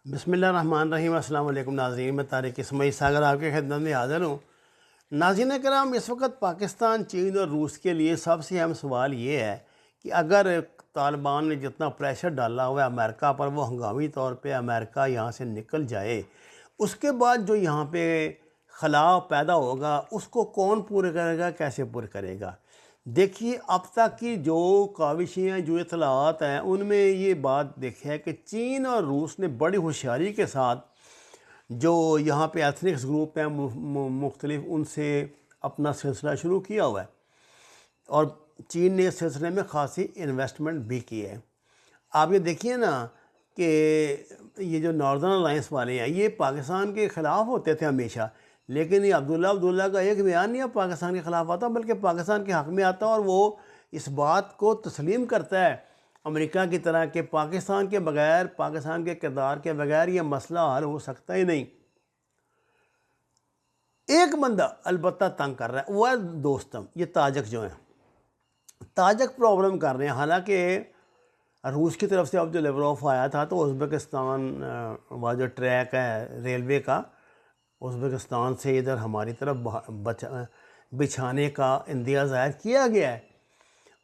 बिस्मिल्लाहिर्रहमानिर्रहीम। अस्सलाम वालेकुम नाज़रीन, मैं तारिक इसमाइल सागर आपके खिदमत में हाज़िर हूँ। नाज़रीन कराम, इस वक्त पाकिस्तान, चीन और रूस के लिए सबसे अहम सवाल ये है कि अगर तालिबान ने जितना प्रेशर डाला हुआ है अमेरिका पर, वो हंगामी तौर पे अमेरिका यहाँ से निकल जाए, उसके बाद जो यहाँ पे खलाव पैदा होगा उसको कौन पूरे करेगा, कैसे पूरे करेगा। देखिए, अब तक की जो काविशें, जो इतलात हैं, उनमें ये बात देखी है कि चीन और रूस ने बड़ी होशियारी के साथ जो यहाँ पे एथनिक्स ग्रुप हैं मुख्तलिफ, उनसे अपना सिलसिला शुरू किया हुआ है और चीन ने इस सिलसिले में ख़ासी इन्वेस्टमेंट भी की है। आप ये देखिए ना कि ये जो नॉर्दर्न अलायंस वाले हैं, ये पाकिस्तान के ख़िलाफ़ होते थे हमेशा, लेकिन ये अब्दुल्ला का एक बयान नहीं अब पाकिस्तान के ख़िलाफ़ आता, बल्कि पाकिस्तान के हक़ में आता और वो इस बात को तस्लीम करता है अमेरिका की तरह कि पाकिस्तान के बग़ैर, पाकिस्तान के किरदार के बग़ैर ये मसला हल हो सकता ही नहीं। एक बंदा अलबत्ता तंग कर रहा है, वो है दोस्तम, ये ताजक जो हैं, ताजक प्रॉब्लम कर रहे हैं। हालांकि रूस की तरफ से अब जो लेवरोफ आया था तो उज़्बेकिस्तान वह जो ट्रैक है रेलवे का, उज़्बेकिस्तान से इधर हमारी तरफ बिछाने का इंदिया ज़ाहिर किया गया है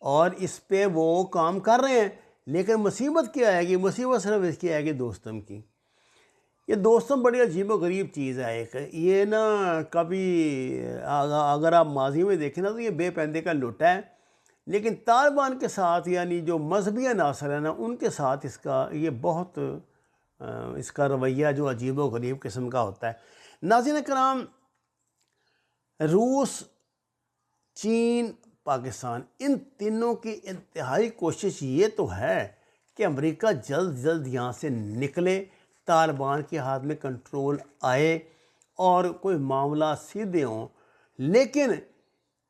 और इस पे वो काम कर रहे हैं। लेकिन मुसीबत क्या आएगी? मुसीबत सिर्फ इसकी आएगी दोस्तम की। ये दोस्तम बड़ी अजीब व गरीब चीज़ है। एक ये ना, कभी अगर आप माजी में देखें ना तो ये बेपैंदे का लुटा है, लेकिन तालिबान के साथ यानी जो मजहबी अनासर है ना, उनके साथ इसका ये बहुत इसका रवैया जो अजीब व गरीब किस्म का होता है। नाज़रीन कराम, रूस, चीन, पाकिस्तान, इन तीनों की इंतहाई कोशिश ये तो है कि अमेरिका जल्द जल्द यहाँ से निकले, तालिबान के हाथ में कंट्रोल आए और कोई मामला सीधे हों। लेकिन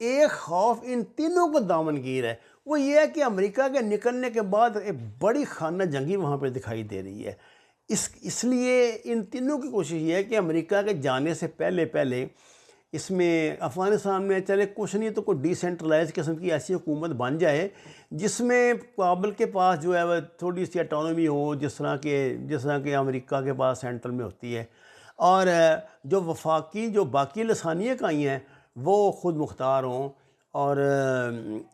एक खौफ इन तीनों को दामनगीर है, वो ये है कि अमेरिका के निकलने के बाद एक बड़ी खाना जंगी वहाँ पर दिखाई दे रही है। इसलिए इन तीनों की कोशिश ये है कि अमेरिका के जाने से पहले पहले इसमें अफ़गानिस्तान में चले कुछ नहीं तो कोई डिसेंट्रलाइज किस्म की ऐसी हुकूमत बन जाए जिसमें काबुल के पास जो है वह थोड़ी सी ऑटोनॉमी हो, जिस तरह के अमेरिका के पास सेंट्रल में होती है, और जो वफाकी जो बाकी लसानी इकाई हैं वो ख़ुद मुख्तार हों और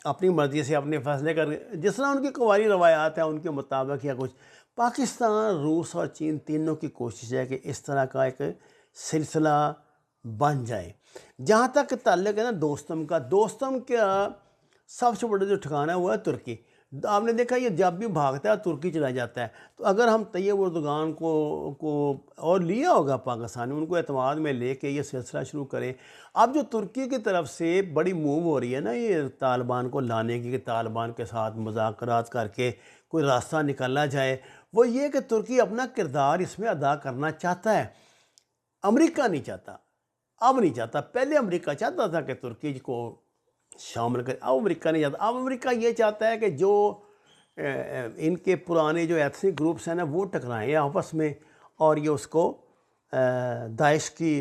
अपनी मर्ज़ी से अपने फ़ैसले कर, जिस तरह उनकी कवारी रवायात है उनके मुताबिक या कुछ। पाकिस्तान, रूस और चीन तीनों की कोशिश है कि इस तरह का एक सिलसिला बन जाए। जहाँ तक ताल्लुक़ है ना दोस्तम का सबसे बड़ा जो ठिकाना है वो है तुर्की। आपने देखा ये जब भी भागता है तुर्की चला जाता है। तो अगर हम तैयब उर्दगान को और लिया होगा पाकिस्तान ने, उनको एतमाद में लेके ये सिलसिला शुरू करें। अब जो तुर्की की तरफ से बड़ी मूव हो रही है ना ये तालिबान को लाने की, कि तालिबान के साथ मुज़ाकरात करके कोई रास्ता निकाला जाए, वो ये कि तुर्की अपना किरदार इसमें अदा करना चाहता है। अमेरिका नहीं चाहता, अब नहीं चाहता। पहले अमेरिका चाहता था कि तुर्की को शामिल करे, अब अमेरिका नहीं चाहता। अब अमेरिका ये चाहता है कि जो इनके पुराने जो एथनिक ग्रुप्स हैं ना वो टकराएं आपस में और ये उसको दाइश की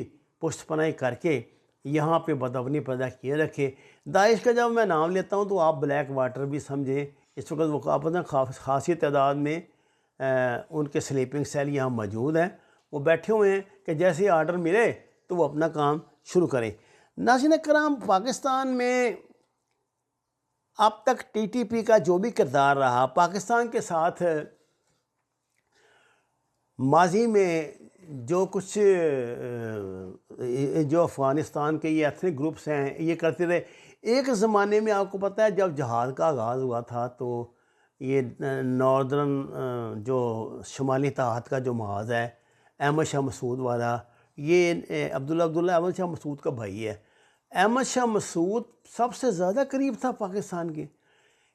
पुष्टपनाही करके यहाँ पे बदअमनी पैदा किए रखे। दाइश का जब मैं नाम लेता हूँ तो आप ब्लैक वाटर भी समझें। इस वक्त वो अपना खासी तादाद में उनके स्लीपिंग सेल यहाँ मौजूद हैं, वो बैठे हुए हैं कि जैसे आर्डर मिले तो वो अपना काम शुरू करें। नाज़रीन कराम, पाकिस्तान में अब तक टीटीपी का जो भी किरदार रहा, पाकिस्तान के साथ माजी में जो कुछ जो अफ़गानिस्तान के ये एथनिक ग्रुप्स हैं ये करते रहे। एक ज़माने में आपको पता है जब जहाद का आगाज़ हुआ था तो ये नॉर्दर्न जो शुमाली तहात का जो महाज है अहमद शाह मसूद वाला, ये अब्दुल्ला अहमद शाह मसूद का भाई है। अहमद शाह मसूद सबसे ज़्यादा करीब था पाकिस्तान के।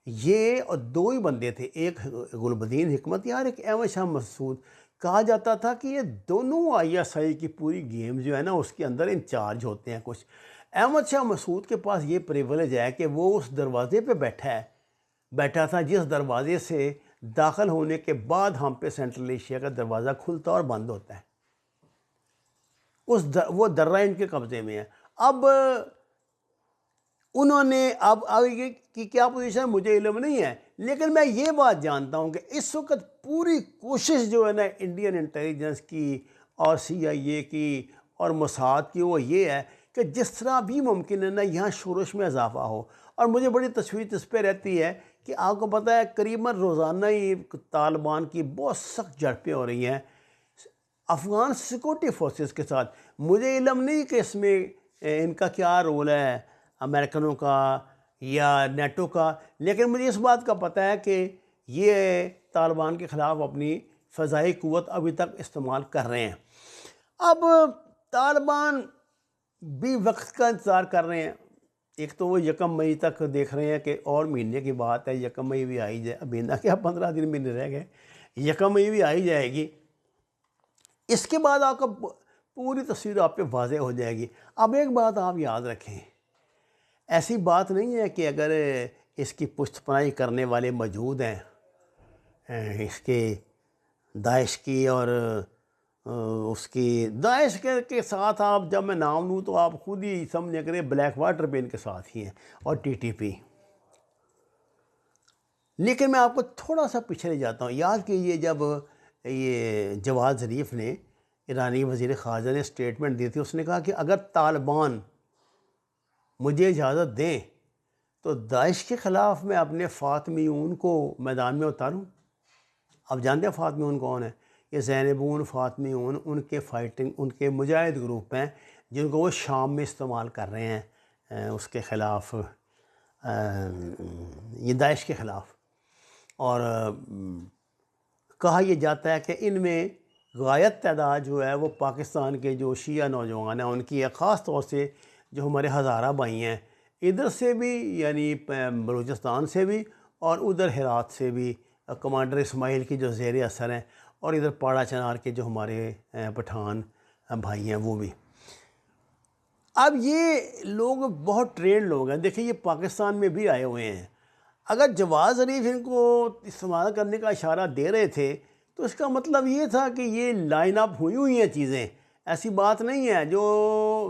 ये और दो ही बंदे थे, एक गुलबदीन हिकमतयार, एक अहमद शाह मसूद। कहा जाता था कि ये दोनों आईएसआई की पूरी गेम जो है ना उसके अंदर इंचार्ज होते हैं कुछ। अहमद शाह मसूद के पास ये प्रिविलेज है कि वो उस दरवाजे पे बैठा था जिस दरवाजे से दाखिल होने के बाद हम पे सेंट्रल एशिया का दरवाज़ा खुलता और बंद होता है। वो दर्रा इनके कब्ज़े में है। अब उन्होंने अब आगे की क्या पोजीशन मुझे इल्म नहीं है, लेकिन मैं ये बात जानता हूँ कि इस वक्त पूरी कोशिश जो है ना इंडियन इंटेलिजेंस की और CIA की और मोसाद की, वो ये है कि जिस तरह भी मुमकिन है ना यहाँ शोरश में इजाफा हो। और मुझे बड़ी तशवीश इस पर रहती है कि आपको पता है करीबन रोज़ाना ही तालिबान की बहुत सख्त झड़पें हो रही हैं अफ़गान सिक्योरिटी फोर्सेस के साथ। मुझे इल्म नहीं कि इसमें इनका क्या रोल है, अमेरिकनों का या नेटो का, लेकिन मुझे इस बात का पता है कि ये तालिबान के ख़िलाफ़ अपनी फ़ज़ाई क़ुव्वत अभी तक इस्तेमाल कर रहे हैं। अब तालिबान भी वक्त का इंतज़ार कर रहे हैं। एक तो वो 1 मई तक देख रहे हैं कि और महीने की बात है, 1 मई भी आई जाए, अभी ना क्या 15 दिन महीने रह गए, 1 मई भी आई जाएगी। इसके बाद आपका पूरी तस्वीर आप पे वाज़ेह हो जाएगी। अब एक बात आप याद रखें, ऐसी बात नहीं है कि अगर इसकी पुष्टपनाही करने वाले मौजूद हैं, इसके दाइश की और उसकी दाइश के साथ, आप जब मैं नाम लूँ तो आप खुद ही समझ करें ब्लैक वाटर पे इनके साथ ही हैं, और TTP। लेकिन मैं आपको थोड़ा सा पीछे ले जाता हूँ। याद कीजिए जब ये जवाद ज़रीफ़ ने, ईरानी वज़ीर ख़ारजा ने स्टेटमेंट दी थी, उसने कहा कि अगर तालिबान मुझे इजाज़त दें तो दाइश के ख़िलाफ़ मैं अपने फ़ातिमियून को मैदान में उतारूँ। अब जानते हैं फ़ातिमियून कौन है? ये ज़ैनबून फ़ातिमियून उनके फ़ाइटिंग, उनके मुजाहिद ग्रुप हैं जिनको वो शाम में इस्तेमाल कर रहे हैं उसके ख़िलाफ़, ये दाइश के ख़िलाफ़। और कहा यह जाता है कि इनमें गायत तादाद जो है वो पाकिस्तान के जो शिया नौजवान हैं उनकी है, ख़ास तौर से जो हमारे हज़ारा भाई हैं इधर से भी, यानी बलूचिस्तान से भी, और उधर हेरात से भी कमांडर इस्माइल की जो ज़ेर असर हैं, और इधर पाड़ा चनार के जो हमारे पठान भाई हैं वो भी। अब ये लोग बहुत ट्रेंड लोग हैं। देखिए ये पाकिस्तान में भी आए हुए हैं। अगर जवाद ज़रीफ़ इनको इस्तेमाल करने का इशारा दे रहे थे तो इसका मतलब ये था कि ये लाइन अप हुई हैं चीज़ें, ऐसी बात नहीं है। जो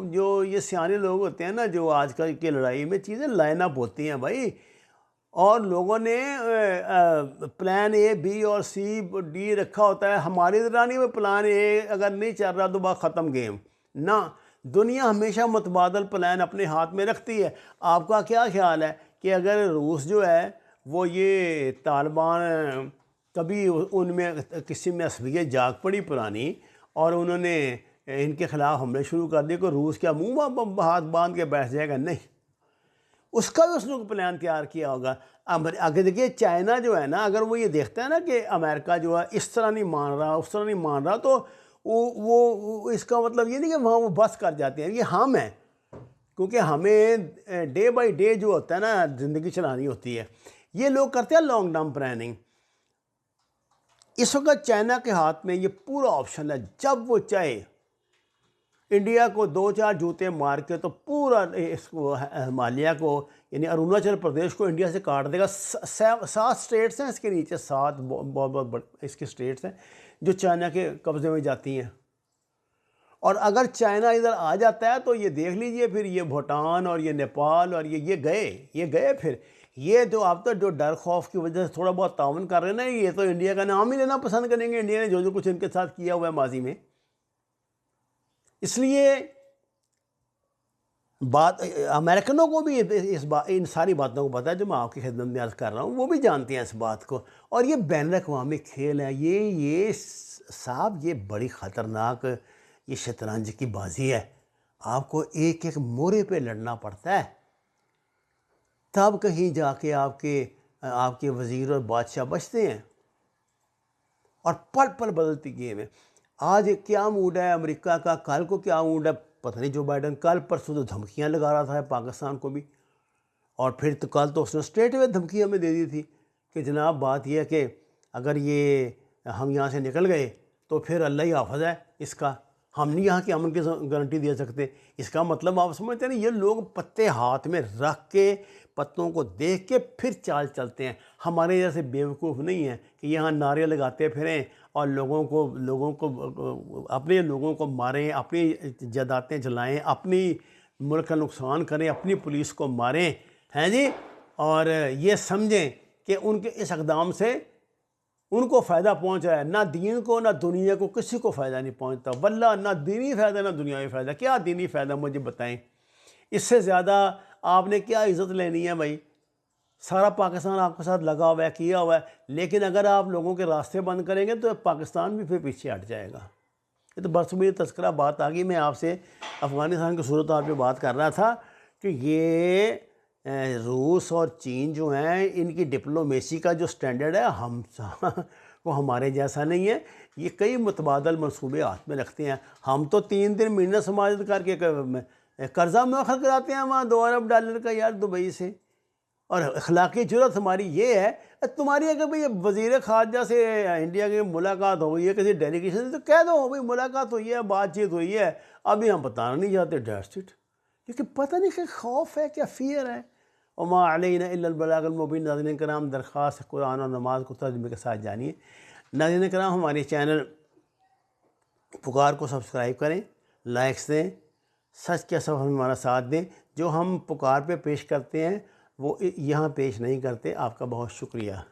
जो ये सियाने लोग होते हैं ना, जो आजकल की लड़ाई में चीज़ें लाइन अप होती हैं भाई, और लोगों ने प्लान A, B और C, D रखा होता है। हमारी दरानी में प्लान A अगर नहीं चल रहा तो बात ख़त्म गेम ना। दुनिया हमेशा मुतबादल प्लान अपने हाथ में रखती है। आपका क्या ख्याल है कि अगर रूस जो है वो ये तालिबान कभी उनमें किसी में असलियत जाग पड़ी पुरानी और उन्होंने इनके ख़िलाफ़ हमले शुरू कर दिए, को रूस क्या मुँह हाथ बांध के बैठ जाएगा? नहीं, उसका भी उसने प्लान तैयार किया होगा। अब आगे देखिए चाइना जो है ना, अगर वो ये देखता है ना कि अमेरिका जो है इस तरह नहीं मान रहा, उस तरह नहीं मान रहा, तो वो इसका मतलब ये नहीं कि वहाँ वो बस कर जाते हैं। ये हम हैं, क्योंकि हमें डे बाय डे जो होता है ना ज़िंदगी चलानी होती है। ये लोग करते हैं लॉन्ग टर्म प्लानिंग। इस वक्त चाइना के हाथ में ये पूरा ऑप्शन है, जब वो चाहे इंडिया को 2-4 जूते मार के तो पूरा इसको हिमालय को, यानी अरुणाचल प्रदेश को इंडिया से काट देगा। 7 स्टेट्स हैं इसके नीचे, 7 बहुत बहुत इसके स्टेट्स हैं जो चाइना के कब्ज़े में जाती हैं। और अगर चाइना इधर आ जाता है तो ये देख लीजिए, फिर ये भूटान और ये नेपाल और ये गए। फिर ये जो आप तो जो डर खौफ की वजह से थोड़ा बहुत ताउन कर रहे हैं ना, ये तो इंडिया का नाम ही लेना पसंद करेंगे। इंडिया ने जो कुछ इनके साथ किया हुआ है माजी में। इसलिए बात अमेरिकनों को भी इन सारी बातों को पता है जो मैं आपकी खिदमत में अर्ज़ कर रहा हूँ, वो भी जानते हैं इस बात को। और ये बैन अवी खेल है, ये साहब ये बड़ी ख़तरनाक ये शतरंज की बाजी है। आपको एक एक मोरे पे लड़ना पड़ता है, तब कहीं जाके आपके वज़ीर और बादशाह बचते हैं। और पल पल बदलती गेम है। आज क्या मूड है अमेरिका का, कल को क्या मूड है पता नहीं। जो बाइडन कल परसों तो धमकियां लगा रहा था पाकिस्तान को भी, और फिर तो कल तो उसने स्ट्रेट वे धमकी हमें दे दी थी कि जनाब बात यह है कि अगर ये हम यहाँ से निकल गए तो फिर अल्लाह ही हाफ़िज़ है इसका, हम नहीं यहाँ की अमन की गारंटी दे सकते। इसका मतलब आप समझते हैं ना, ये लोग पत्ते हाथ में रख के, पत्तों को देख के फिर चाल चलते हैं। हमारे जैसे बेवकूफ़ नहीं हैं कि यहाँ नारे लगाते फिरें और लोगों को अपने लोगों को मारें, अपनी जायदादें जलाएं, अपनी मुल्क का नुकसान करें, अपनी पुलिस को मारें, हैं जी, और ये समझें कि उनके इस इक़दाम से उनको फ़ायदा पहुंच रहा है। ना दीन को ना दुनिया को किसी को फ़ायदा नहीं पहुंचता, वल्लाह ना दीनी फ़ायदा ना दुनियावी फ़ायदा। क्या दीनी फ़ायदा मुझे बताएं, इससे ज़्यादा आपने क्या इज़्ज़त लेनी है भाई? सारा पाकिस्तान आपके साथ लगा हुआ है, किया हुआ है, लेकिन अगर आप लोगों के रास्ते बंद करेंगे तो पाकिस्तान भी फिर पीछे हट जाएगा। ये तो बस मेरी तस्करा बात आ गई। मैं आपसे अफ़गानिस्तान की सूरत हाल पे बात कर रहा था कि ये रूस और चीन जो हैं, इनकी डिप्लोमेसी का जो स्टैंडर्ड है हम वो हमारे जैसा नहीं है। ये कई मुतबादल मंसूबे हाथ में रखते हैं। हम तो 3 दिन महीना समाजत करके कर्जा मौखर कराते हैं वहाँ $2 अरब का यार दुबई से। और अखलाकी जुर्रत हमारी ये है, तुम्हारी अगर भाई वज़ीर ख़ारजा से इंडिया की मुलाकात हो गई है किसी डेलीगेशन से, तो कह दो भाई मुलाकात हुई है, बातचीत हुई है, अभी हम बताना नहीं चाहते, डेट्स इट। क्योंकि पता नहीं क्या खौफ है, क्या फ़ियर है। और मा अलैना इल्लल बलागुल मुबीन। नाज़रीन कराम, दरख्वास्त कुरान और नमाज को तर्जुमे के साथ जानिए। नाज़रीन कराम, हमारे चैनल पुकार को सब्सक्राइब करें, लाइक्स दें, सच के सफ़र में हमारा साथ दें। जो हम पुकार पे पेश करते हैं वो यहाँ पेश नहीं करते। आपका बहुत शुक्रिया।